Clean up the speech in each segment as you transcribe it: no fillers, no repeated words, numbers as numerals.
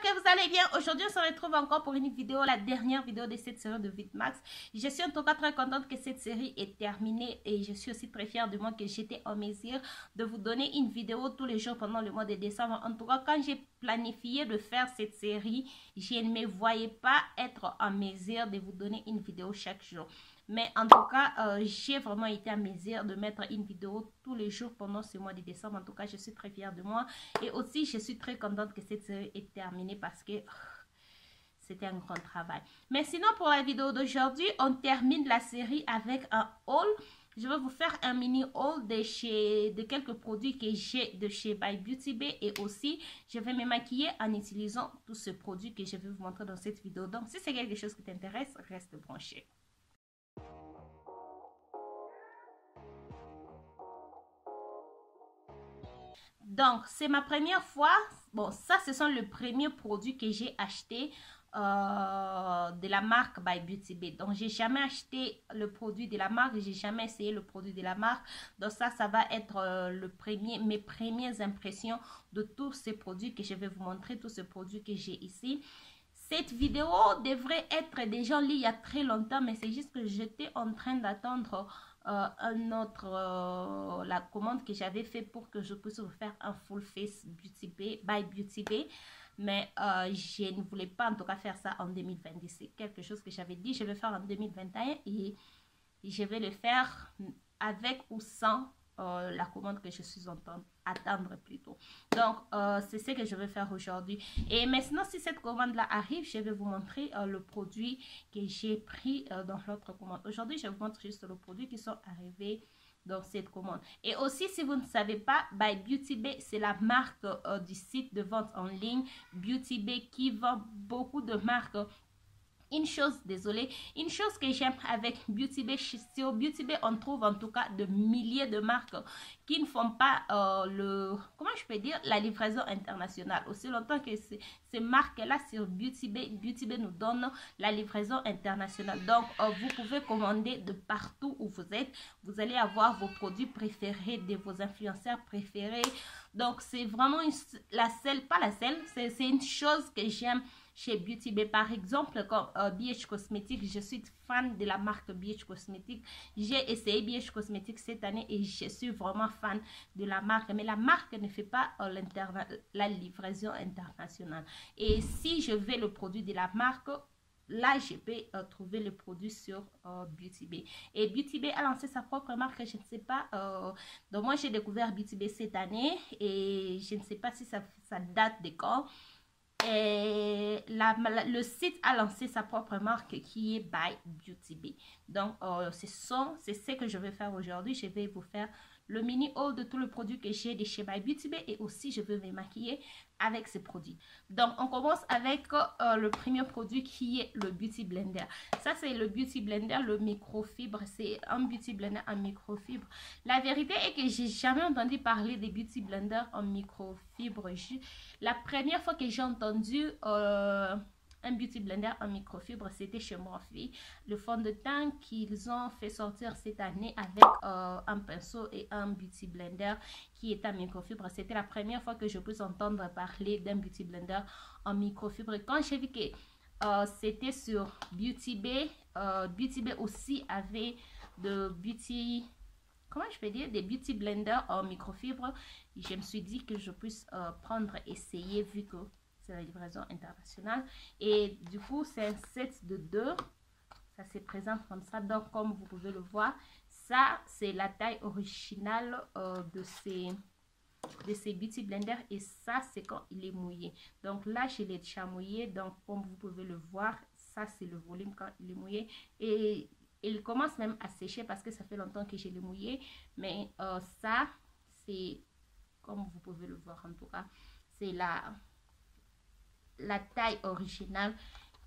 que vous allez bien. Aujourd'hui, on se retrouve encore pour une vidéo, la dernière vidéo de cette série de Vidmax. Je suis en tout cas très contente que cette série est terminée et je suis aussi très fière de moi que j'étais en mesure de vous donner une vidéo tous les jours pendant le mois de décembre. En tout cas, quand j'ai planifié de faire cette série, je ne me voyais pas être en mesure de vous donner une vidéo chaque jour. Mais en tout cas, j'ai vraiment été à mesure de mettre une vidéo tous les jours pendant ce mois de décembre. En tout cas, je suis très fière de moi. Et aussi, je suis très contente que cette série est terminée parce que c'était un grand travail. Mais sinon, pour la vidéo d'aujourd'hui, on termine la série avec un haul. Je vais vous faire un mini haul de quelques produits que j'ai de chez By Beauty Bay. Et aussi, je vais me maquiller en utilisant tous ces produits que je vais vous montrer dans cette vidéo. Donc, si c'est quelque chose qui t'intéresse, reste branché. Donc, c'est ma première fois. Bon, ça, ce sont les premiers produits que j'ai achetés de la marque By Beauty Bay. Donc, j'ai jamais acheté le produit de la marque. J'ai jamais essayé le produit de la marque. Donc, ça va être mes premières impressions de tous ces produits que je vais vous montrer. Tous ces produits que j'ai ici. Cette vidéo devrait être déjà en ligne il y a très longtemps, mais c'est juste que j'étais en train d'attendre la commande que j'avais fait pour que je puisse vous faire un full face Beauty Bay, By Beauty Bay. Mais je ne voulais pas en tout cas faire ça en 2020. C'est quelque chose que j'avais dit, je vais faire en 2021 et je vais le faire avec ou sans la commande que je suis en train d'attendre plutôt. Donc, c'est ce que je vais faire aujourd'hui. Et maintenant, si cette commande-là arrive, je vais vous montrer le produit que j'ai pris dans l'autre commande. Aujourd'hui, je vous montre juste le produit qui sont arrivés dans cette commande. Et aussi, si vous ne savez pas, By Beauty Bay, c'est la marque du site de vente en ligne Beauty Bay qui vend beaucoup de marques. Une chose que j'aime avec Beauty Bay, sur Beauty Bay, on trouve en tout cas de milliers de marques qui ne font pas la livraison internationale. Aussi longtemps que ces marques-là sur Beauty Bay nous donne la livraison internationale. Donc, vous pouvez commander de partout où vous êtes. Vous allez avoir vos produits préférés, de vos influenceurs préférés. Donc, c'est vraiment c'est une chose que j'aime chez Beauty Bay. Par exemple, comme BH Cosmetics, je suis fan de la marque BH Cosmetics. J'ai essayé BH Cosmetics cette année et je suis vraiment fan de la marque. Mais la marque ne fait pas la livraison internationale. Et si je veux le produit de la marque, là, je peux trouver le produit sur Beauty Bay. Et Beauty Bay a lancé sa propre marque, je ne sais pas. Donc, moi, j'ai découvert Beauty Bay cette année et je ne sais pas si ça date de quand. Et le site a lancé sa propre marque qui est By Beauty Bay. Donc, c'est ce que je vais faire aujourd'hui. Je vais vous faire le mini haul de tous les produits que j'ai de chez By Beauty Bay et aussi je vais me maquiller avec ces produits. Donc, on commence avec le premier produit qui est le Beauty Blender. Ça, c'est le Beauty Blender, le microfibre. C'est un Beauty Blender en microfibre. La vérité est que j'ai jamais entendu parler des Beauty Blender en microfibre. La première fois que j'ai entendu un Beauty Blender en microfibre, c'était chez Morphe. Le fond de teint qu'ils ont fait sortir cette année avec un pinceau et un Beauty Blender qui est en microfibre. C'était la première fois que je peux entendre parler d'un Beauty Blender en microfibre. Et quand j'ai vu que c'était sur Beauty Bay aussi avait de Beauty... Comment je peux dire, des Beauty Blender en microfibre. Je me suis dit que je puisse essayer vu que c'est la livraison internationale. Et du coup, c'est un set de 2. Ça se présente comme ça. Donc, comme vous pouvez le voir, ça, c'est la taille originale de ces Beauty Blender. Et ça, c'est quand il est mouillé. Donc là, je l'ai déjà mouillé. Donc, comme vous pouvez le voir, ça, c'est le volume quand il est mouillé. Et il commence même à sécher parce que ça fait longtemps que je l'ai mouillé. Mais ça, c'est, comme vous pouvez le voir en tout cas, c'est la taille originale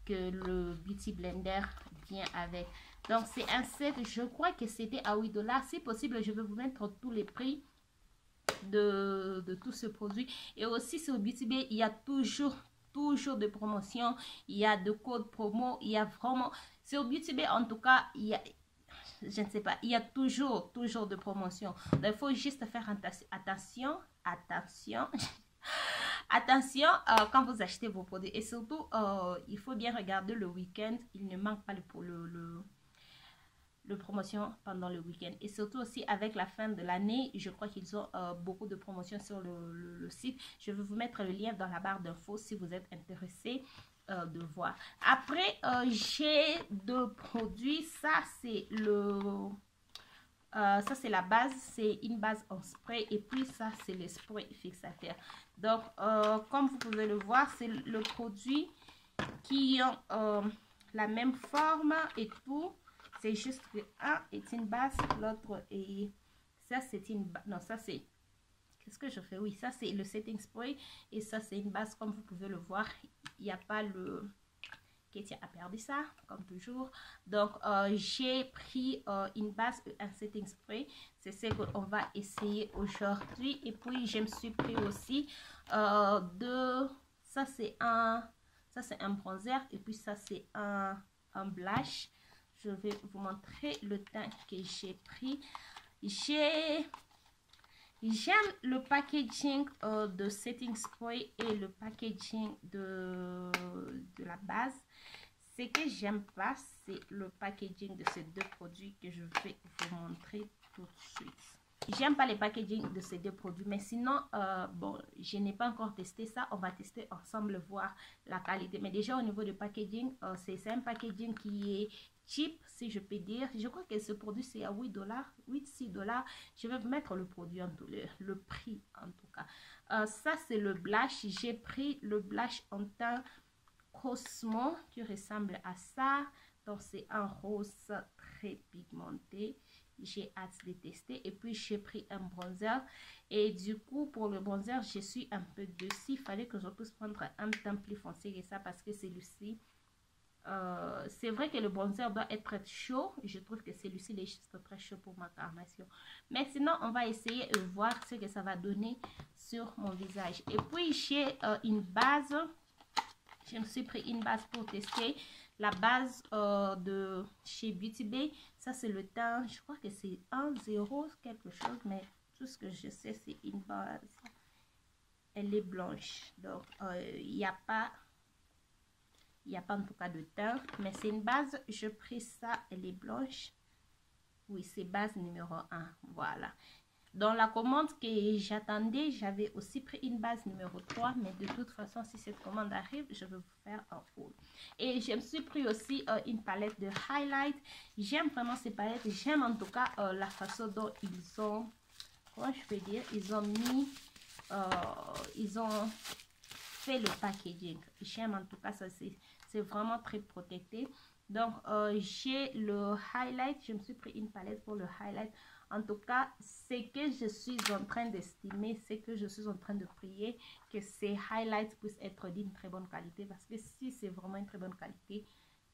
que le Beauty Blender vient avec. Donc, c'est un set, je crois que c'était à 8 $. Si possible, je vais vous mettre tous les prix de tout ce produit. Et aussi, sur Beauty Bay, il y a toujours de promotions, il y a de codes promo, il y a vraiment... Sur Beauty Bay, en tout cas, il y a... Je ne sais pas, il y a toujours de promotions. Donc, il faut juste faire attention Attention quand vous achetez vos produits. Et surtout, il faut bien regarder le week-end. Il ne manque pas le promotion pendant le week-end. Et surtout aussi avec la fin de l'année, je crois qu'ils ont beaucoup de promotions sur le site. Je vais vous mettre le lien dans la barre d'infos si vous êtes intéressé de voir. Après, j'ai deux produits. Ça, c'est ça c'est la base, c'est une base en spray et puis ça c'est le spray fixateur. Donc comme vous pouvez le voir, c'est le produit qui ont la même forme et tout. C'est juste que un est une base, l'autre est... Ça c'est une base, non ça c'est... Qu'est-ce que je fais? Oui, ça c'est le setting spray et ça c'est une base. Comme vous pouvez le voir, il n'y a pas le... Katie a perdu ça, comme toujours. Donc, j'ai pris une base, un setting spray. C'est ce qu'on va essayer aujourd'hui. Et puis, je me suis pris aussi ça, c'est un bronzer. Et puis, ça, c'est un blush. Je vais vous montrer le teint que j'ai pris. J'aime le packaging de setting spray et le packaging de la base. Ce que j'aime pas, c'est le packaging de ces deux produits que je vais vous montrer tout de suite. J'aime pas les packaging de ces deux produits, mais sinon, bon, je n'ai pas encore testé ça. On va tester ensemble, voir la qualité. Mais déjà, au niveau du packaging, c'est un packaging qui est cheap, si je peux dire. Je crois que ce produit, c'est à 8 $, 6 $. Je vais vous mettre le produit, le prix en tout cas. Ça, c'est le blush. J'ai pris le blush en teint Cosmo qui ressemble à ça. Donc, c'est un rose très pigmenté. J'ai hâte de tester. Et puis, j'ai pris un bronzer. Et du coup, pour le bronzer, je suis un peu dessus. Il fallait que je puisse prendre un teint plus foncé que ça parce que celui-ci... c'est vrai que le bronzer doit être chaud. Je trouve que celui-ci est juste très chaud pour ma carnation. Mais sinon, on va essayer de voir ce que ça va donner sur mon visage. Et puis, j'ai une base. Je me suis pris une base pour tester. La base de chez Beauty Bay. Ça, c'est le teint. Je crois que c'est 1,0 quelque chose. Mais tout ce que je sais, c'est une base. Elle est blanche. Donc, il n'y a pas... Il n'y a pas en tout cas de teint, mais c'est une base. Je pris ça, elle est blanche. Oui, c'est base numéro 1. Voilà. Dans la commande que j'attendais, j'avais aussi pris une base numéro 3. Mais de toute façon, si cette commande arrive, je vais vous faire un haul. Et je me suis pris aussi une palette de highlight. J'aime vraiment ces palettes. J'aime en tout cas la façon dont ils ont... Comment je peux dire? Ils ont mis... ils ont fait le packaging. J'aime en tout cas ça, c'est vraiment très protecté. Donc j'ai le highlight, je me suis pris une palette pour le highlight. En tout cas, ce que je suis en train d'estimer, c'est que je suis en train de prier que ces highlights puissent être d'une très bonne qualité, parce que si c'est vraiment une très bonne qualité,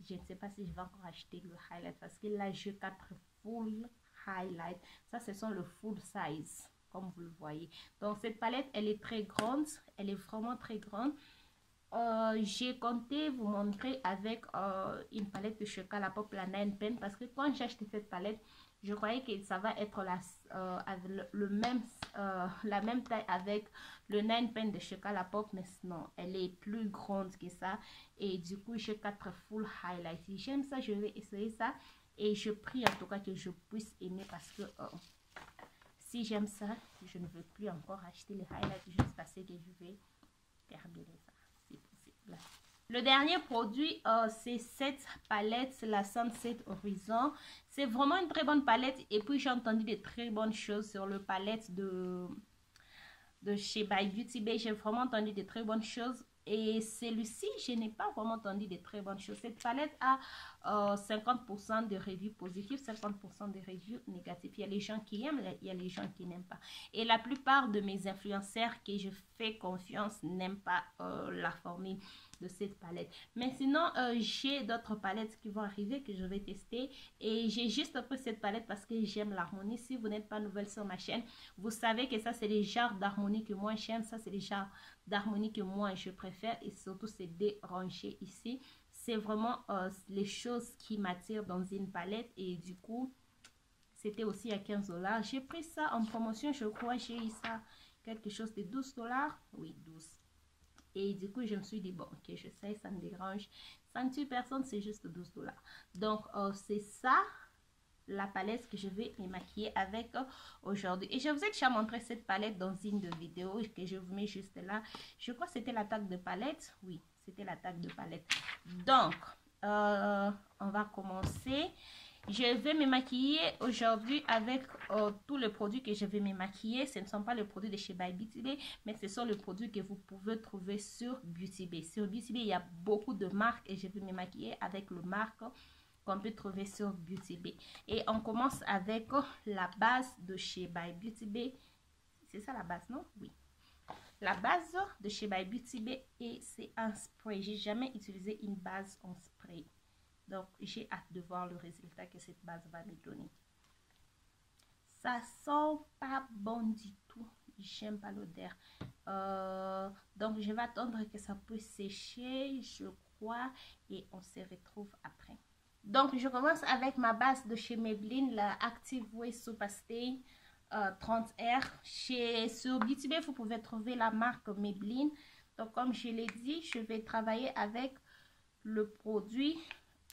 je ne sais pas si je vais encore acheter le highlight, parce que là j'ai 4 full highlight. Ça, ce sont le full size, comme vous le voyez. Donc cette palette, elle est très grande, elle est vraiment très grande. J'ai compté vous montrer avec une palette de Chocolapop, la 9 Pen, parce que quand j'ai acheté cette palette, je croyais que ça va être avec la même taille avec le 9 Pen de Chocolapop, mais non, elle est plus grande que ça. Et du coup, j'ai 4 full highlights. Si j'aime ça, je vais essayer ça. Et je prie en tout cas que je puisse aimer, parce que si j'aime ça, je ne veux plus encore acheter les highlights juste parce que je vais terminer ça. C'est possible. Le dernier produit, c'est cette palette, la Sunset Horizon. C'est vraiment une très bonne palette. Et puis, j'ai entendu de très bonnes choses sur le palette de chez By Beauty Bay. J'ai vraiment entendu de très bonnes choses. Et celui-ci, je n'ai pas vraiment entendu de très bonnes choses. Cette palette a 50% de reviews positives, 50% de reviews négatives. Il y a les gens qui aiment, il y a les gens qui n'aiment pas. Et la plupart de mes influenceurs que je fais confiance n'aiment pas la formule de cette palette. Mais sinon, j'ai d'autres palettes qui vont arriver que je vais tester. Et j'ai juste pris cette palette parce que j'aime l'harmonie. Si vous n'êtes pas nouvelle sur ma chaîne, vous savez que ça, c'est les genres d'harmonie que moi j'aime. Ça, c'est les genres d'harmonie que moi je préfère. Et surtout, c'est dérangé ici. C'est vraiment les choses qui m'attirent dans une palette. Et du coup, c'était aussi à 15 $. J'ai pris ça en promotion. Je crois j'ai eu ça quelque chose de 12 $. Oui, 12. Et du coup, je me suis dit, bon, ok, je sais, ça me dérange. Ça ne tue personne, c'est juste 12 $. Donc, c'est ça, la palette que je vais me maquiller avec aujourd'hui. Et je vous ai déjà montré cette palette dans une de vidéos que je vous mets juste là. Je crois que c'était la tag de palette. Oui, c'était la tag de palette. Donc, on va commencer. Je vais me maquiller aujourd'hui avec tous les produits que je vais me maquiller. Ce ne sont pas les produits de chez By Beauty Bay, mais ce sont les produits que vous pouvez trouver sur Beauty Bay. Sur Beauty Bay, il y a beaucoup de marques et je vais me maquiller avec le marque qu'on peut trouver sur Beauty Bay. Et on commence avec la base de chez By Beauty Bay. C'est ça la base, non? Oui. La base de chez By Beauty Bay et c'est un spray. J'ai jamais utilisé une base en spray. Donc, j'ai hâte de voir le résultat que cette base va me donner. Ça sent pas bon du tout. J'aime pas l'odeur. Donc, je vais attendre que ça puisse sécher, je crois. Et on se retrouve après. Donc, je commence avec ma base de chez Maybelline, la Active Way Super Stay 30R. Sur Beauty Bay, vous pouvez trouver la marque Maybelline. Donc, comme je l'ai dit, je vais travailler avec le produit...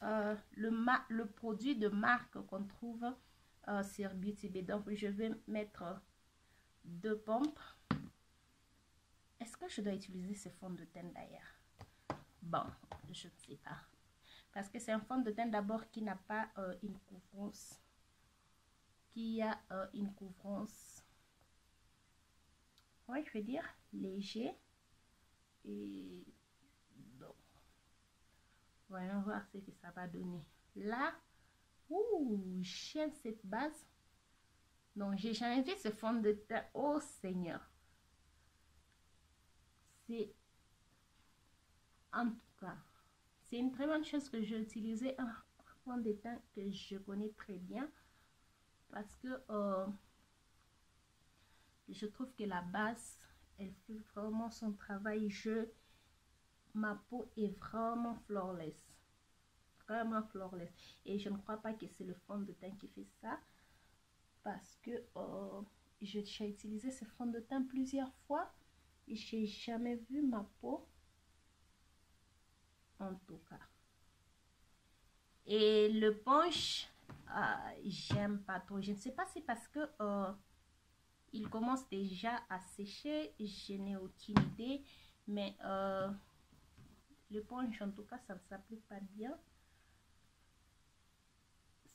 le produit de marque qu'on trouve sur Beauty Bay. Donc, je vais mettre 2 pompes. Est-ce que je dois utiliser ce fond de teint d'ailleurs? Bon, je ne sais pas. Parce que c'est un fond de teint d'abord qui n'a pas une couvrance. Qui a une couvrance, ouais, je vais dire, léger. Et donc, voyons voir ce que ça va donner. Là, j'aime cette base. Donc, j'ai jamais vu ce fond de teint. Oh Seigneur. C'est, en tout cas, c'est une très bonne chose que j'ai utilisé un fond de teint que je connais très bien. Parce que je trouve que la base, elle fait vraiment son travail. Ma peau est vraiment flawless. Vraiment flawless. Et je ne crois pas que c'est le fond de teint qui fait ça. Parce que j'ai utilisé ce fond de teint plusieurs fois. Et je n'ai jamais vu ma peau. En tout cas. Et le punch, j'aime pas trop. Je ne sais pas si parce que il commence déjà à sécher. Je n'ai aucune idée. Mais le punch, en tout cas, ça ne s'applique pas bien.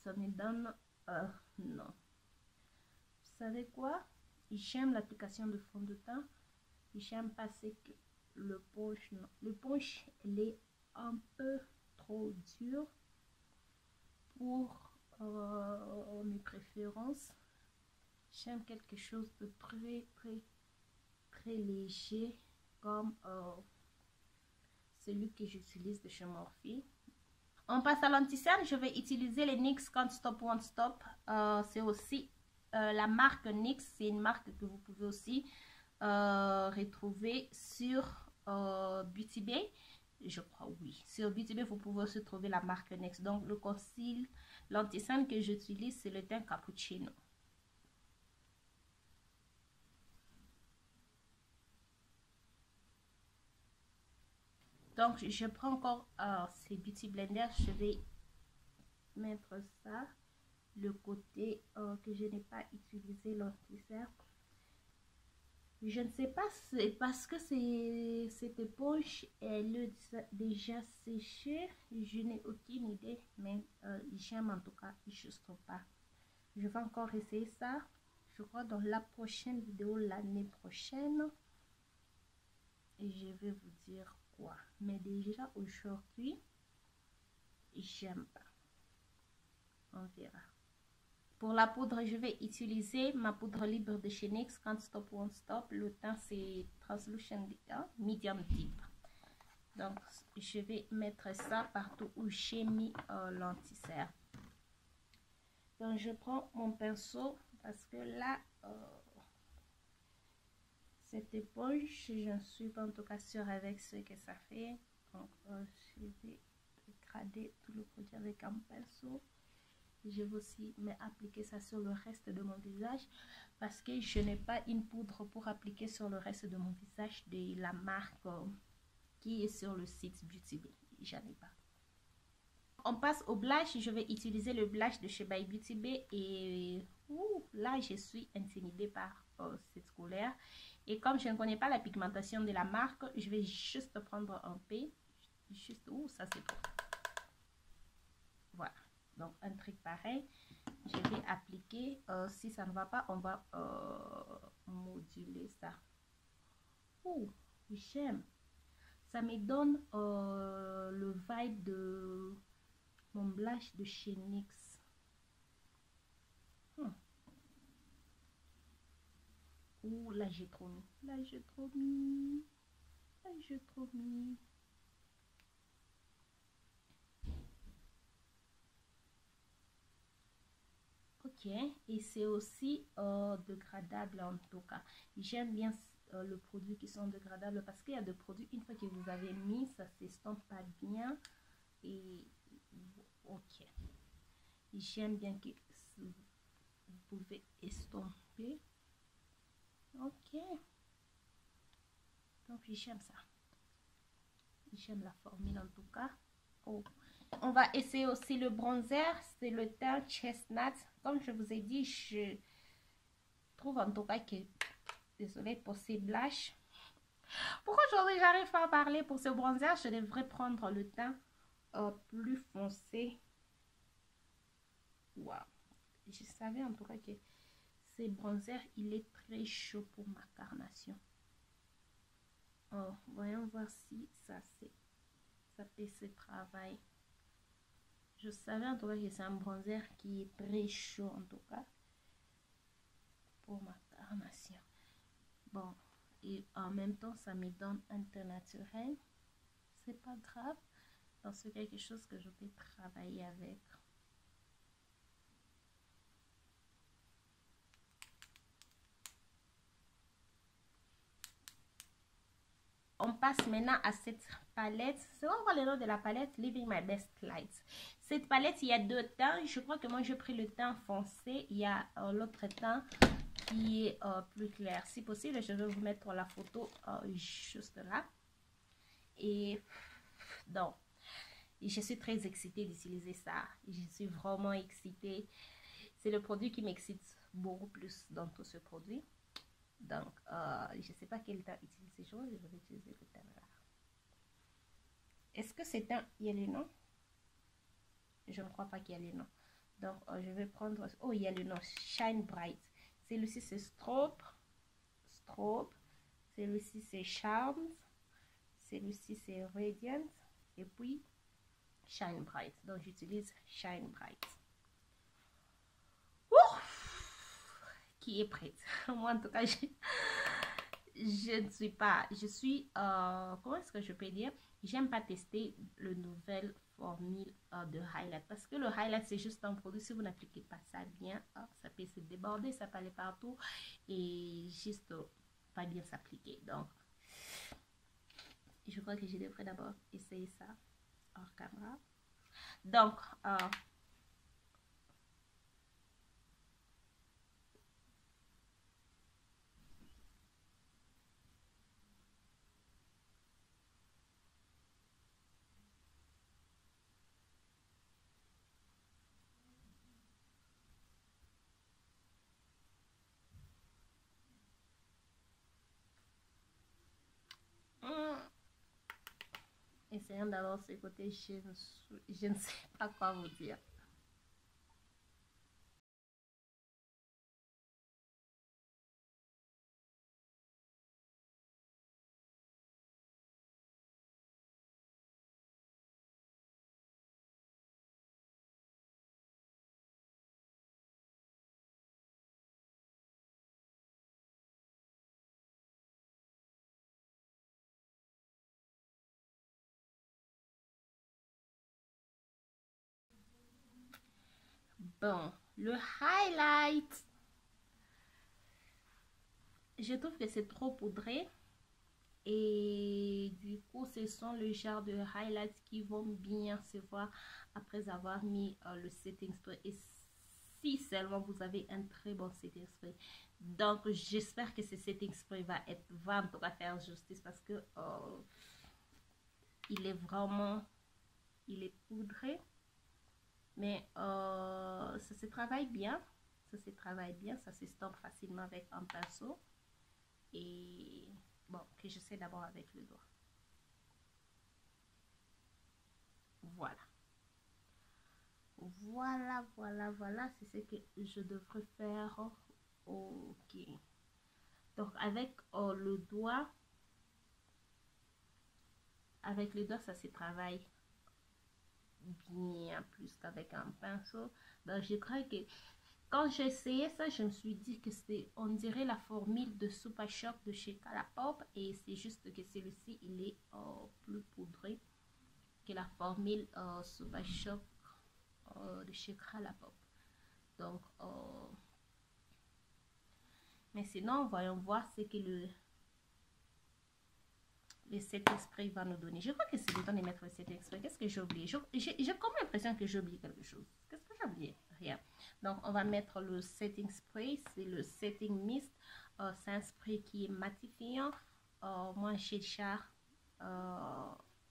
Ça me donne... non. Vous savez quoi? J'aime l'application de fond de teint. J'aime pas ce que le punch... Non. Le punch, il est un peu trop dur pour mes préférences. J'aime quelque chose de très léger comme celui que j'utilise de chez Morphe. On passe à l'anti-cerne. Je vais utiliser les NYX Can't Stop Won't Stop. C'est aussi la marque NYX. C'est une marque que vous pouvez aussi retrouver sur Beauty Bay. Je crois, oui. Sur Beauty Bay, vous pouvez aussi trouver la marque NYX. Donc, le concealer, l'anti-cerne que j'utilise, c'est le teint Cappuccino. Donc, je prends encore ces Beauty Blender. Je vais mettre ça. Le côté que je n'ai pas utilisé l'anti-cerne. Je ne sais pas, c'est parce que cette éponge elle est déjà séchée. Je n'ai aucune idée, mais j'aime en tout cas juste pas. Je vais encore essayer ça. Je crois dans la prochaine vidéo l'année prochaine. Et je vais vous dire quoi. Mais déjà aujourd'hui, j'aime pas. On verra. Pour la poudre, je vais utiliser ma poudre libre de chez NYX, Can't Stop Won't Stop. Le teint, c'est Translucent Medium Deep. Donc, je vais mettre ça partout où j'ai mis l'anti-cerne. Donc, je prends mon pinceau parce que là, cette éponge, je ne suis pas en tout cas sûre avec ce que ça fait. Donc, je vais grader tout le produit avec un pinceau. Je vais aussi appliquer ça sur le reste de mon visage parce que je n'ai pas une poudre pour appliquer sur le reste de mon visage de la marque qui est sur le site Beauty Bay. J'en ai pas. On passe au blush. Je vais utiliser le blush de chez By Beauty Bay. Et là, je suis intimidée par cette couleur. Et comme je ne connais pas la pigmentation de la marque, je vais juste prendre un P. Juste, ça c'est bon. Voilà. Donc, un truc pareil. Je vais appliquer. Si ça ne va pas, on va moduler ça. J'aime. Ça me donne le vibe de mon blush de chez NYX. Là j'ai trop mis. Là j'ai trop mis. Là j'ai trop mis. Ok. Et c'est aussi dégradable en tout cas. J'aime bien le produit qui sont dégradables parce qu'il y a des produits, une fois que vous avez mis, ça s'estompe pas bien. Et ok. J'aime bien que vous pouvez estomper. Ok. Donc j'aime ça. J'aime la formule en tout cas. On va essayer aussi le bronzer. C'est le teint Chestnut. Comme je vous ai dit, je trouve en tout cas que... Désolée pour ces blushs. Pourquoi aujourd'hui j'arrive pas à parler pour ce bronzer? Je devrais prendre le teint plus foncé. Waouh. Je savais en tout cas que ce bronzer, il est très chaud pour ma carnation. Voyons voir si ça peut se travailler. Je savais en tout cas que c'est un bronzer qui est très chaud en tout cas pour ma carnation. Bon, et en même temps ça me donne un teint naturel. C'est pas grave, parce que c'est quelque chose que je peux travailler avec. On passe maintenant à cette palette. C'est quoi le nom de la palette? Living My Best Light. Cette palette, il y a deux teints. Je crois que moi, j'ai pris le teint foncé. Il y a l'autre teint qui est plus clair. Si possible, je vais vous mettre la photo juste là. Et donc, je suis très excitée d'utiliser ça. Je suis vraiment excitée. C'est le produit qui m'excite beaucoup plus dans tout ce produit. Donc, je ne sais pas quel teint utiliser. Je vais utiliser le teint là. Est-ce que c'est un... Il y a les noms? Je ne crois pas qu'il y a les noms. Donc, je vais prendre... Oh, il y a le nom. Shine Bright. Celui-ci, c'est Strobe. Celui-ci, c'est Charms. Celui-ci, c'est Radiant. Et puis, Shine Bright. Donc, j'utilise Shine Bright. Qui est prête? Moi, en tout cas, je ne suis pas... Je suis... comment est-ce que je peux dire? J'aime pas tester le nouvel formule de highlight. Parce que le highlight, c'est juste un produit. Si vous n'appliquez pas ça bien, ça peut se déborder, ça peut aller partout. Et juste pas bien s'appliquer. Donc, je crois que je devrais d'abord essayer ça hors caméra. Donc, essayons d'abord ce côté, je ne sais pas quoi vous dire. Bon, le highlight, je trouve que c'est trop poudré. Et du coup, ce sont le genre de highlights qui vont bien se voir après avoir mis le setting spray. Et si seulement vous avez un très bon setting spray. Donc, j'espère que ce setting spray va en tout cas faire justice parce que il est vraiment, il est poudré. Mais ça se travaille bien. Ça se travaille bien. Ça s'estompe facilement avec un pinceau. Et bon, que je sais d'abord avec le doigt. Voilà. Voilà. C'est ce que je devrais faire. Ok. Donc, avec le doigt, ça se travaille bien plus qu'avec un pinceau. Donc, je crois que quand j'ai essayé ça, je me suis dit que c'est, on dirait la formule de Super Shock de chez Colourpop. Et c'est juste que celui-ci, il est plus poudré que la formule Super Shock de chez Colourpop. Donc, mais sinon, voyons voir ce que le set exprès va nous donner. Je crois que c'est le temps de mettre le set exprès. Qu'est-ce que j'ai oublié? J'ai comme l'impression que j'ai oublié quelque chose. Qu'est-ce que j'ai oublié? Rien. Donc, on va mettre le setting spray. C'est le setting mist. C'est un spray qui est matifiant. Moi, j'ai déjà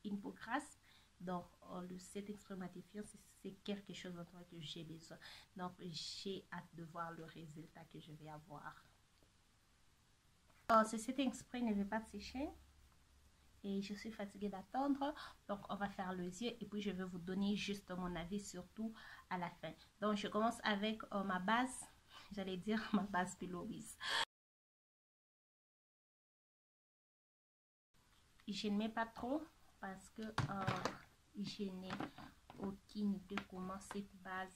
une peau grasse. Donc, le setting spray matifiant, c'est quelque chose dont que j'ai besoin. Donc, j'ai hâte de voir le résultat que je vais avoir. Ce setting spray ne veut pas sécher. Et je suis fatiguée d'attendre, donc on va faire les yeux et puis je vais vous donner juste mon avis surtout à la fin. Donc je commence avec ma base, j'allais dire ma base Pillowiz. Je ne mets pas trop parce que je n'ai aucune idée comment cette base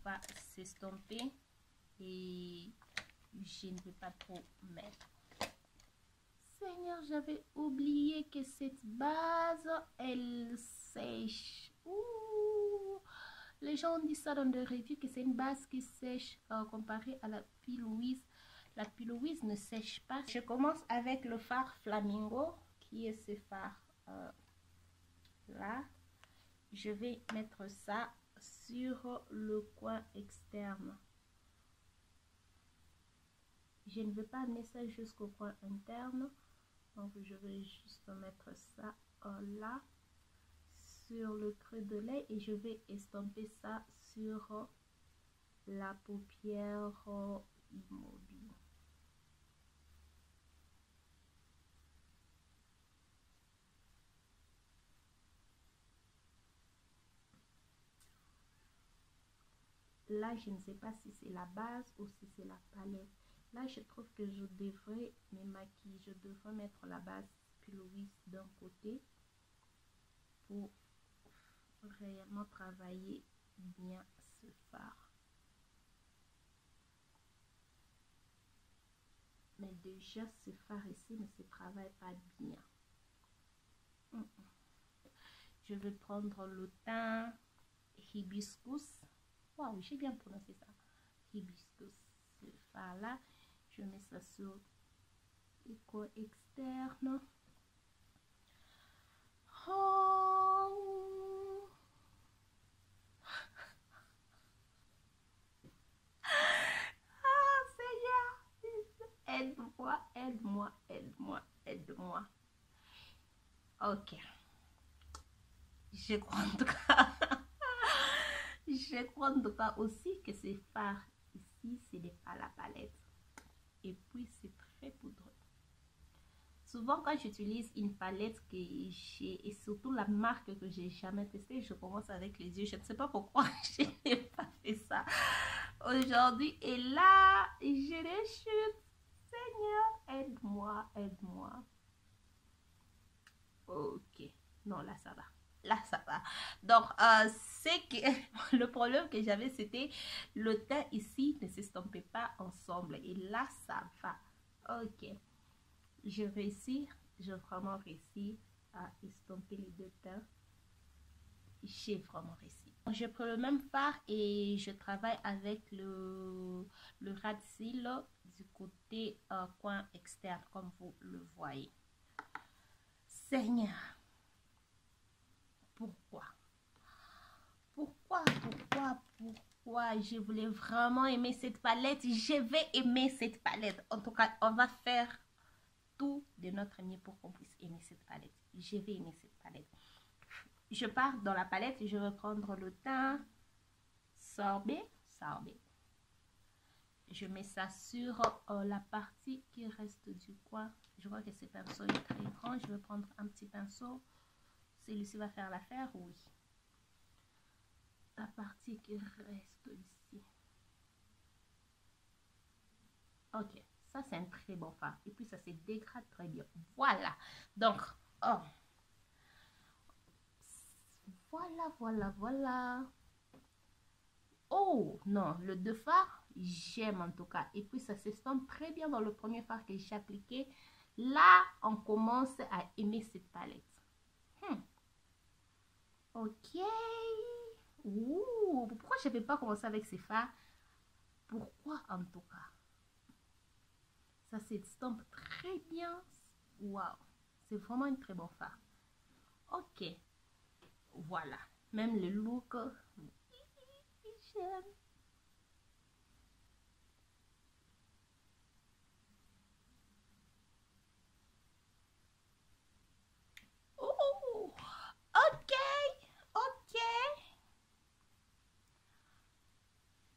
va s'estomper et je ne vais pas trop mettre. Seigneur, j'avais oublié que cette base, elle sèche. Ouh. Les gens disent ça dans des reviews que c'est une base qui sèche comparée à la Pillowiz. La Pillowiz ne sèche pas. Je commence avec le fard Flamingo, qui est ce fard là. Je vais mettre ça sur le coin externe. Je ne veux pas amener ça jusqu'au coin interne. Donc, je vais juste mettre ça là, sur le creux de l'œil et je vais estomper ça sur la paupière immobile. Là, je ne sais pas si c'est la base ou si c'est la palette. Là, je trouve que je devrais me maquiller. Je devrais mettre la base Pillowiz d'un côté pour réellement travailler bien ce fard. Mais déjà, ce fard ici ne se travaille pas bien. Je vais prendre le teint Hibiscus. Waouh, j'ai bien prononcé ça. Hibiscus. Ce fard là. Je mets ça sur le coin externe. Oh. Ah, Seigneur. Aide-moi, aide-moi, aide-moi, aide-moi. Ok. Je crois en tout cas. Je crois en tout cas aussi que ce fard ici, ce n'est pas la palette. Et puis, c'est très poudreux. Souvent, quand j'utilise une palette que j'ai, et surtout la marque que j'ai jamais testée, je commence avec les yeux. Je ne sais pas pourquoi je n'ai pas fait ça aujourd'hui. Et là, j'ai des chutes. Seigneur, aide-moi, aide-moi. Ok. Non, là, ça va. Là, ça va. Donc, c'est que le problème que j'avais, c'était le teint ici ne s'estompait pas ensemble. Et là, ça va. Ok. J'ai vraiment réussi à estomper les deux teints. J'ai vraiment réussi. Je prends le même fard et je travaille avec le ras de cils du côté coin externe, comme vous le voyez. Seigneur, pourquoi je voulais vraiment aimer cette palette. Je vais aimer cette palette. En tout cas, on va faire tout de notre mieux pour qu'on puisse aimer cette palette. Je vais aimer cette palette. je pars dans la palette et je vais prendre le teint sorbet. Je mets ça sur la partie qui reste du coin. Je vois que ce pinceau est très grand. Je vais prendre un petit pinceau. Celui-ci va faire l'affaire, oui. La partie qui reste ici. Ok, ça c'est un très bon fard. Et puis ça se dégrade très bien. Voilà. Donc, oh. Voilà. Oh, non, le deux fards, j'aime en tout cas. Et puis ça s'estompe très bien dans le premier fard que j'ai appliqué. Là, on commence à aimer cette palette. Ok. Ouh, pourquoi je ne vais pas commencer avec ces fards? Pourquoi en tout cas? Ça s'estompe très bien. Waouh, c'est vraiment un très bon fard. Ok. Voilà. Même le look, j'aime. Oh, ok.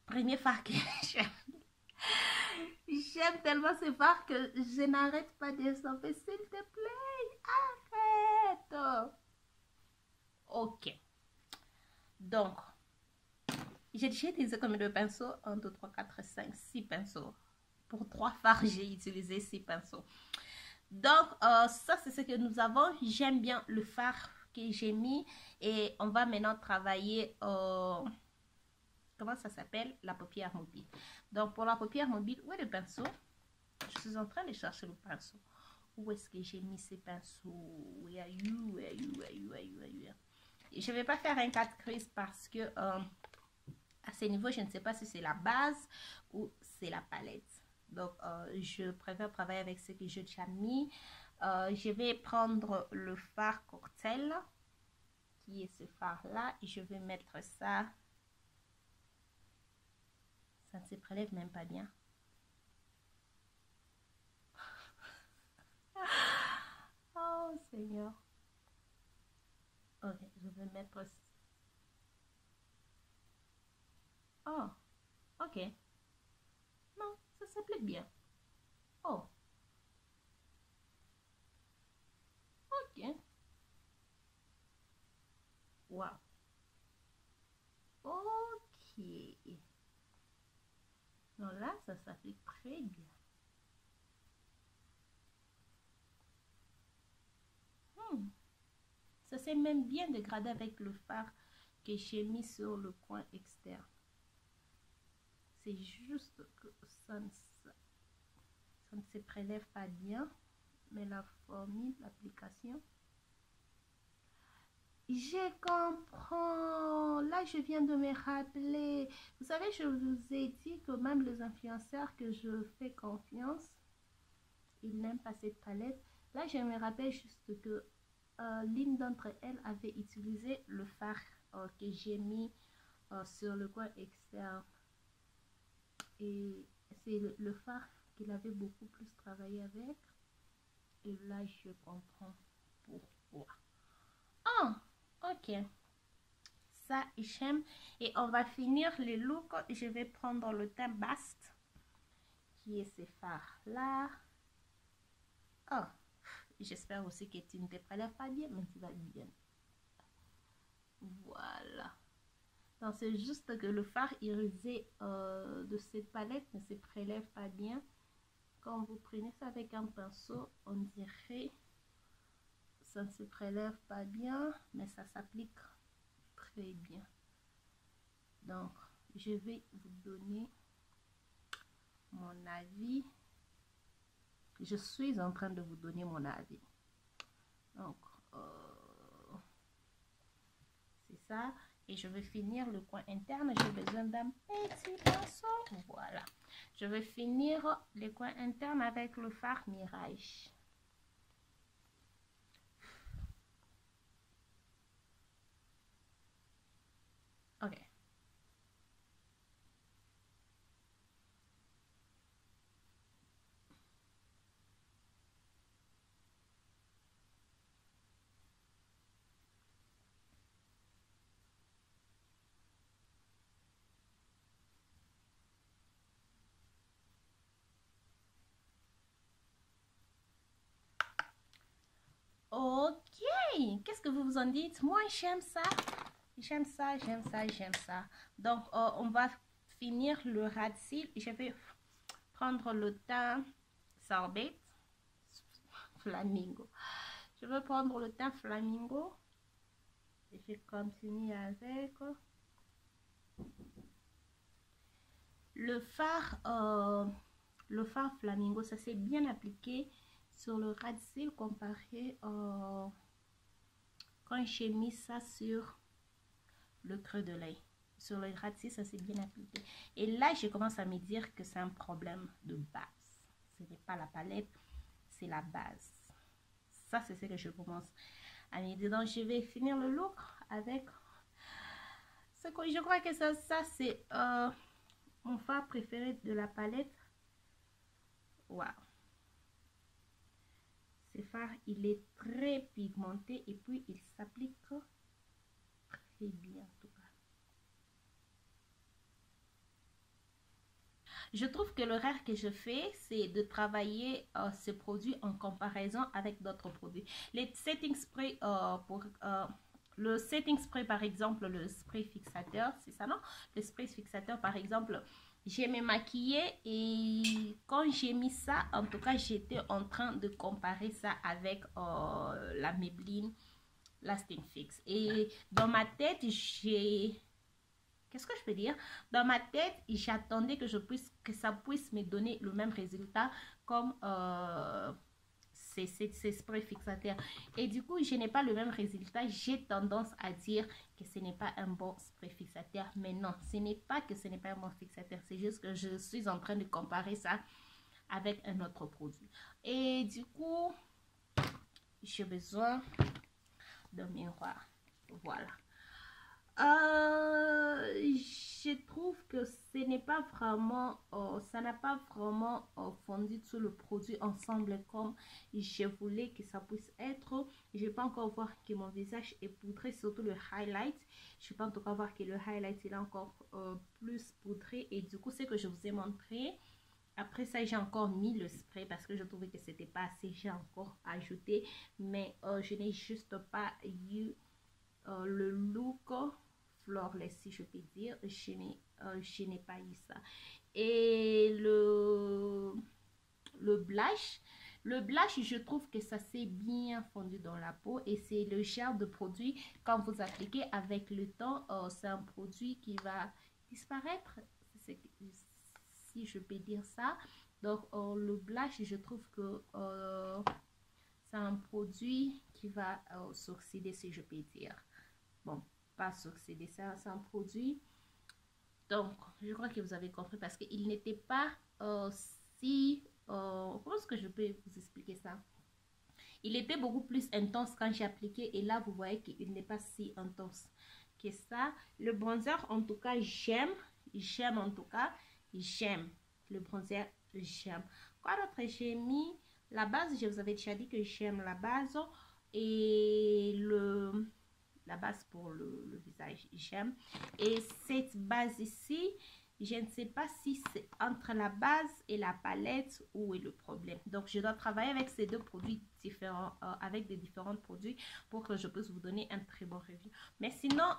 Premier phare que j'aime. J'aime tellement ce phare que je n'arrête pas de s'en. S'il te plaît, arrête. Ok. Donc, j'ai utilisé combien de pinceaux? 1, 2, 3, 4, 5, 6 pinceaux. Pour 3 fards, j'ai utilisé 6 pinceaux. Donc, ça, c'est ce que nous avons. J'aime bien le fard que j'ai mis. Et on va maintenant travailler... comment ça s'appelle? La paupière mobile. Donc, pour la paupière mobile, où est le pinceau? Je suis en train de chercher le pinceau. Où est-ce que j'ai mis ces pinceaux? Where are you? Je ne vais pas faire un 4 crises parce que à ce niveau, je ne sais pas si c'est la base ou c'est la palette. Donc, je préfère travailler avec ce que j'ai déjà mis. Je vais prendre le fard cocktail, qui est ce fard-là, et je vais mettre ça. Ça ne se prélève même pas bien. Oh, Seigneur. Ok, je vais mettre... Oh, ok. Non, ça s'applique bien. Oh, ok. Wow. Ok. Non, là, ça s'applique très bien. Ça s'est même bien dégradé avec le fard que j'ai mis sur le coin externe. C'est juste que ça ne se prélève pas bien. Mais la formule, l'application... Je comprends. Là, je viens de me rappeler. Vous savez, je vous ai dit que même les influenceurs que je fais confiance, ils n'aiment pas cette palette. Là, je me rappelle juste que l'une d'entre elles avait utilisé le fard que j'ai mis sur le coin externe. Et c'est le fard qu'il avait beaucoup plus travaillé avec. Et là, je comprends pourquoi. Ah, ok. Ça, j'aime. Et on va finir les looks. Je vais prendre le teint Bast, qui est ce fard-là. Oh, j'espère aussi que tu ne te prélèves pas bien, mais tu vas bien. Voilà. Donc, c'est juste que le fard irisé de cette palette ne se prélève pas bien. Quand vous prenez ça avec un pinceau, on dirait ça ne se prélève pas bien, mais ça s'applique très bien. Donc, je vais vous donner mon avis. Je suis en train de vous donner mon avis. Donc, c'est ça. Et je vais finir le coin interne. J'ai besoin d'un petit pinceau. Voilà. Je vais finir le coin interne avec le fard Mirage. Ok. qu'est-ce que vous vous en dites? Moi, j'aime ça. J'aime ça, j'aime ça, j'aime ça. Donc, on va finir le ras de cils. Je vais prendre le teint sorbet flamingo. Je vais prendre le teint flamingo. Et je continue avec le fard flamingo. Ça s'est bien appliqué sur le ras de cils comparé quand j'ai mis ça sur le creux de l'œil. Sur le ras de cils, ça s'est bien appliqué. Et là, je commence à me dire que c'est un problème de base. Ce n'est pas la palette, c'est la base. Ça, c'est ce que je commence à me dire. Donc, je vais finir le look avec ce que je crois que ça c'est mon fard préféré de la palette. Waouh! Ce fard, il est très pigmenté et puis il s'applique très bien en tout cas. Je trouve que l'erreur que je fais, c'est de travailler ce produit en comparaison avec d'autres produits. Les setting spray le setting spray par exemple, le spray fixateur, c'est ça non? Le spray fixateur par exemple, j'ai me maquillé et quand j'ai mis ça, en tout cas j'étais en train de comparer ça avec la Maybelline Lasting Fix. Et dans ma tête, qu'est-ce que je peux dire? Dans ma tête, j'attendais que ça puisse me donner le même résultat comme ces sprays fixateurs. Et du coup, je n'ai pas le même résultat. J'ai tendance à dire que ce n'est pas un bon spray fixateur. Mais non, ce n'est pas que ce n'est pas un bon fixateur. C'est juste que je suis en train de comparer ça avec un autre produit. Et du coup, j'ai besoin d'un miroir. Voilà. Je trouve que ce n'est pas vraiment, ça n'a pas vraiment fondu tout le produit ensemble comme je voulais que ça puisse être. Je peux encore voir que mon visage est poudré, surtout le highlight. Je peux en tout cas voir que le highlight il est encore plus poudré et du coup, c'est que je vous ai montré. Après ça, j'ai encore mis le spray parce que je trouvais que c'était pas assez. J'ai encore ajouté, mais je n'ai juste pas eu le look flawless, si je peux dire. Je n'ai pas eu ça. Et le blush, je trouve que ça s'est bien fondu dans la peau et c'est le genre de produit quand vous appliquez avec le temps, c'est un produit qui va disparaître, si je peux dire ça. Donc le blush, je trouve que c'est un produit qui va s'oxyder, si je peux dire. Bon, pas s'oxyder, c'est un produit. Donc, je crois que vous avez compris parce qu'il n'était pas si... comment est-ce que je peux vous expliquer ça? Il était beaucoup plus intense quand j'ai appliqué et là, vous voyez qu'il n'est pas si intense que ça. Le bronzer, en tout cas, j'aime en tout cas, j'aime. Le bronzer, j'aime. Quoi d'autre j'ai mis? La base, je vous avais déjà dit que j'aime la base et la base pour le visage, j'aime. Et cette base ici, je ne sais pas si c'est entre la base et la palette où est le problème. Donc, je dois travailler avec ces deux produits différents, avec des différents produits pour que je puisse vous donner un très bon review. Mais sinon,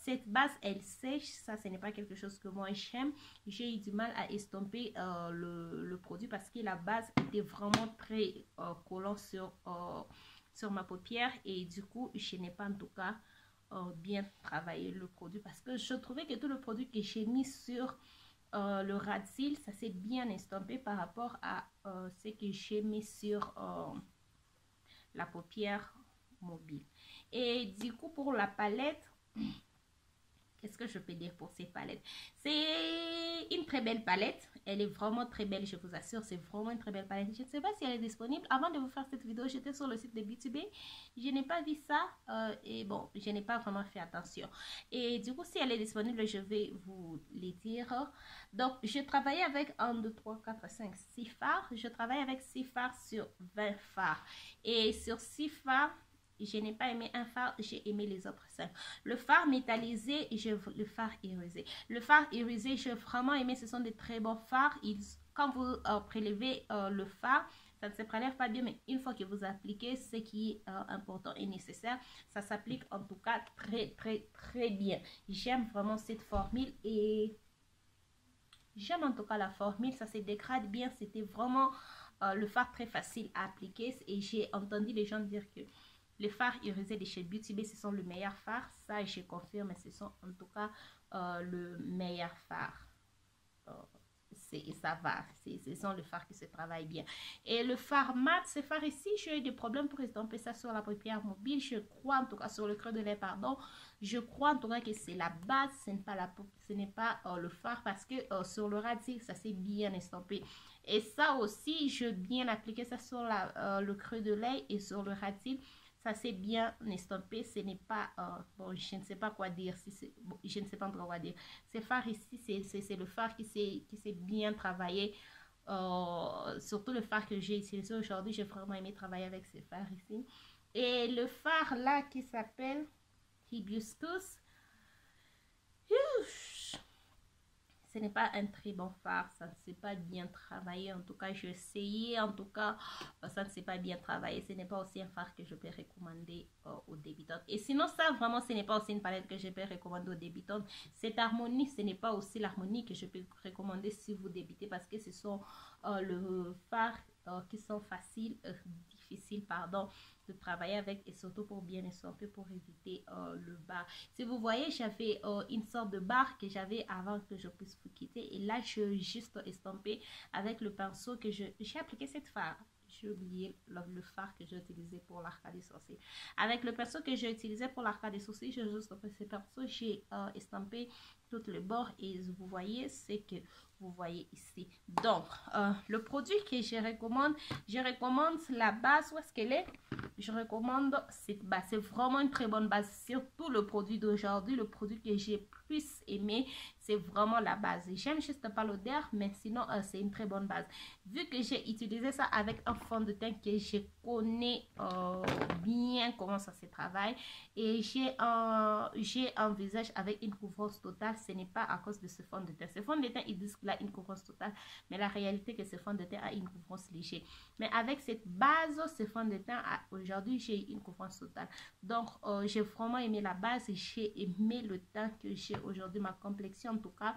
cette base, elle sèche. Ça, ce n'est pas quelque chose que moi, j'aime. J'ai eu du mal à estomper le produit parce que la base était vraiment très collant sur ma paupière. Et du coup, je n'ai pas en tout cas bien travaillé le produit parce que je trouvais que tout le produit que j'ai mis sur le ras de cils, ça s'est bien estompé par rapport à ce que j'ai mis sur la paupière mobile. Et du coup, pour la palette, qu'est-ce que je peux dire pour ces palettes? C'est une très belle palette. Elle est vraiment très belle, je vous assure. C'est vraiment une très belle palette. Je ne sais pas si elle est disponible. Avant de vous faire cette vidéo, j'étais sur le site de BeautyBay. Je n'ai pas vu ça. Et bon, je n'ai pas vraiment fait attention. Et du coup, si elle est disponible, je vais vous les dire. Donc, je travaillais avec 1, 2, 3, 4, 5, 6 fards. Je travaille avec 6 fards sur 20 fards. Et sur 6 fards, je n'ai pas aimé un fard, j'ai aimé les autres 5. Le fard métallisé et le fard irisé. Le fard irisé, j'ai vraiment aimé. Ce sont des très bons fards. Quand vous prélevez le fard, ça ne se prélève pas bien, mais une fois que vous appliquez ce qui est important et nécessaire, ça s'applique en tout cas très bien. J'aime vraiment cette formule et j'aime en tout cas la formule, ça se dégrade bien, c'était vraiment le fard très facile à appliquer et j'ai entendu les gens dire que les fards irisés de chez Beauty Bay, ce sont le meilleur fard. Ça, je confirme, ce sont en tout cas le meilleur fard. Ça va, ce sont les fards qui se travaillent bien. Et le fard mat, ce fard ici, j'ai eu des problèmes pour estomper ça sur la paupière mobile. Je crois en tout cas sur le creux de l'œil, pardon. Je crois en tout cas que c'est la base, ce n'est pas, le fard parce que sur le radis, ça s'est bien estompé. Et ça aussi, je bien appliqué ça sur le creux de l'œil et sur le radis. Ça s'est bien estompé, ce n'est pas, bon, je ne sais pas quoi dire, bon, je ne sais pas encore quoi dire. Ce fard ici, c'est le fard qui s'est bien travaillé, surtout le fard que j'ai utilisé aujourd'hui, j'ai vraiment aimé travailler avec ce fard ici. Et le fard là qui s'appelle Hibiscus, ce n'est pas un très bon fard, ça ne s'est pas bien travaillé, en tout cas j'ai essayé, en tout cas ça ne s'est pas bien travaillé, ce n'est pas aussi un fard que je peux recommander aux débutantes. Et sinon ça vraiment ce n'est pas aussi une palette que je peux recommander aux débutantes. Cette harmonie, ce n'est pas aussi l'harmonie que je peux recommander si vous débutez parce que ce sont le fard qui sont difficiles pardon, de travailler avec et surtout pour bien estomper pour éviter le bas. Si vous voyez, j'avais une sorte de barre que j'avais avant que je puisse vous quitter et là je juste estompé avec le pinceau que j'ai appliqué cette fard. J'ai oublié le fard que j'ai utilisé pour l'arcade des sourcils. Avec le pinceau que j'ai utilisé pour l'arcade des sourcils, j'ai juste pris ce pinceau, j'ai estampé tout le bord et vous voyez ce que vous voyez ici. Donc, le produit que je recommande la base, où est-ce qu'elle est? Je recommande cette base, c'est vraiment une très bonne base, surtout le produit d'aujourd'hui, le produit que j'ai plus aimé, c'est vraiment la base. J'aime juste pas l'odeur, mais sinon c'est une très bonne base. Vu que j'ai utilisé ça avec un fond de teint que je connais bien comment ça se travaille et j'ai un visage avec une couvrance totale, ce n'est pas à cause de ce fond de teint. Ce fond de teint, ils disent qu'il a une couvrance totale, mais la réalité que ce fond de teint a une couvrance légère. Mais avec cette base, ce fond de teint, aujourd'hui, j'ai une couvrance totale. Donc, j'ai vraiment aimé la base et j'ai aimé le teint que j'ai aujourd'hui, ma complexion en tout cas.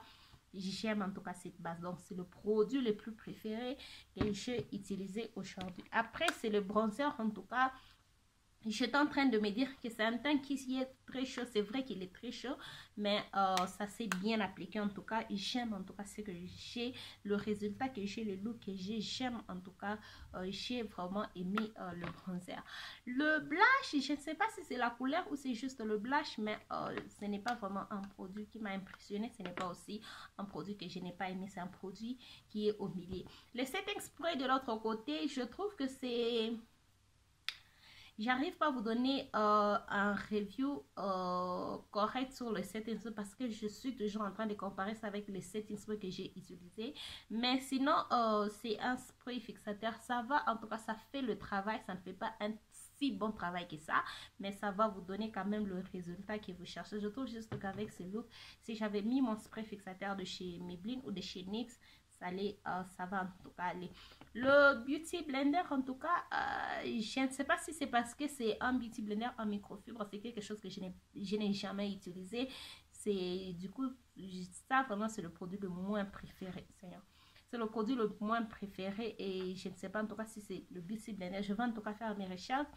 J'aime en tout cas cette base. Donc, c'est le produit le plus préféré que j'ai utilisé aujourd'hui. Après, c'est le bronzer en tout cas. J'étais en train de me dire que c'est un teint qui est très chaud. C'est vrai qu'il est très chaud, mais ça s'est bien appliqué en tout cas. J'aime en tout cas ce que j'ai, le résultat que j'ai, le look que j'ai. J'aime en tout cas, j'ai vraiment aimé le bronzer. Le blush, je ne sais pas si c'est la couleur ou c'est juste le blush, mais ce n'est pas vraiment un produit qui m'a impressionné. Ce n'est pas aussi un produit que je n'ai pas aimé. C'est un produit qui est au milieu. Le setting spray de l'autre côté, je trouve que c'est... J'arrive pas à vous donner un review correct sur le setting spray parce que je suis toujours en train de comparer ça avec les setting spray que j'ai utilisé. Mais sinon, c'est un spray fixateur. Ça va, en tout cas, ça fait le travail. Ça ne fait pas un si bon travail que ça, mais ça va vous donner quand même le résultat que vous cherchez. Je trouve juste qu'avec ce look, si j'avais mis mon spray fixateur de chez Maybelline ou de chez NYX, ça va en tout cas aller. Le Beauty Blender, en tout cas, je ne sais pas si c'est parce que c'est un Beauty Blender en microfibre, c'est quelque chose que je n'ai jamais utilisé. C'est du coup, ça vraiment c'est le produit le moins préféré. C'est le produit le moins préféré et je ne sais pas en tout cas si c'est le Beauty Blender. Je vais en tout cas faire mes recherches.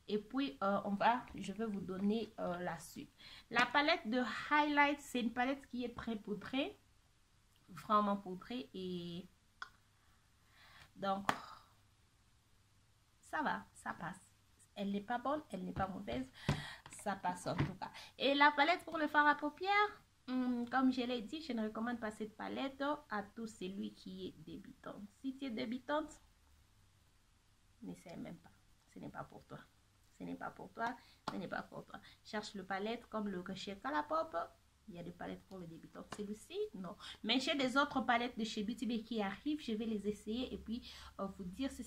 Et puis, je vais vous donner la suite. La palette de highlight, c'est une palette qui est très poudrée. Vraiment poudrée et donc ça va, ça passe. Elle n'est pas bonne, elle n'est pas mauvaise, ça passe en tout cas. Et la palette pour le fard à paupières, comme je l'ai dit, je ne recommande pas cette palette à tout celui qui est débutant. Si tu es débutante, n'essaie même pas, ce n'est pas pour toi. Ce n'est pas pour toi, ce n'est pas pour toi. Cherche le palette comme le chez Colourpop. Il y a des palettes pour les débutants. Celui-ci, non. Mais j'ai des autres palettes de chez Beauty Bay qui arrivent. Je vais les essayer et puis vous dire si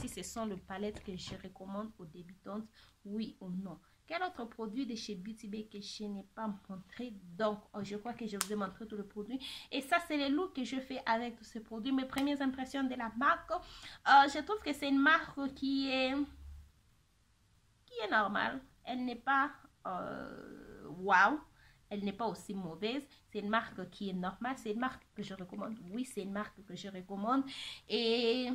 ce sont les palettes que je recommande aux débutantes, oui ou non. Quel autre produit de chez Beauty Bay que je n'ai pas montré? Donc, je crois que je vous ai montré tout le produit. Et ça, c'est les looks que je fais avec tous ces produits. Mes premières impressions de la marque. Je trouve que c'est une marque qui est normale. Elle n'est pas wow. Elle n'est pas aussi mauvaise. C'est une marque qui est normale. C'est une marque que je recommande. Oui, c'est une marque que je recommande. Et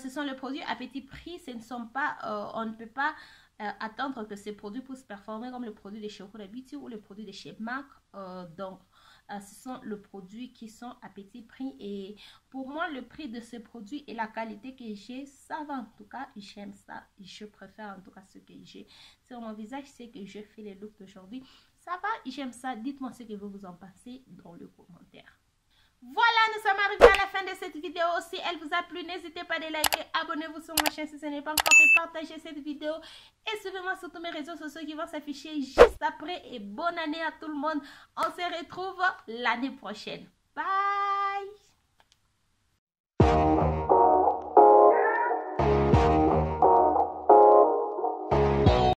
ce sont les produits à petit prix. Ce ne sont pas, on ne peut pas attendre que ces produits puissent performer comme le produit de chez Huda Beauty ou le produit de chez MAC. Donc, ce sont les produits qui sont à petit prix. Et pour moi, le prix de ces produits et la qualité que j'ai, ça va en tout cas. J'aime ça. Je préfère en tout cas ce que j'ai sur mon visage. C'est que je fais les looks d'aujourd'hui. Ça va, j'aime ça. Dites-moi ce que vous en pensez dans le commentaire. Voilà, nous sommes arrivés à la fin de cette vidéo. Si elle vous a plu, n'hésitez pas à liker, abonnez-vous sur ma chaîne si ce n'est pas encore fait, partagez cette vidéo et suivez-moi sur tous mes réseaux sociaux qui vont s'afficher juste après. Et bonne année à tout le monde. On se retrouve l'année prochaine. Bye!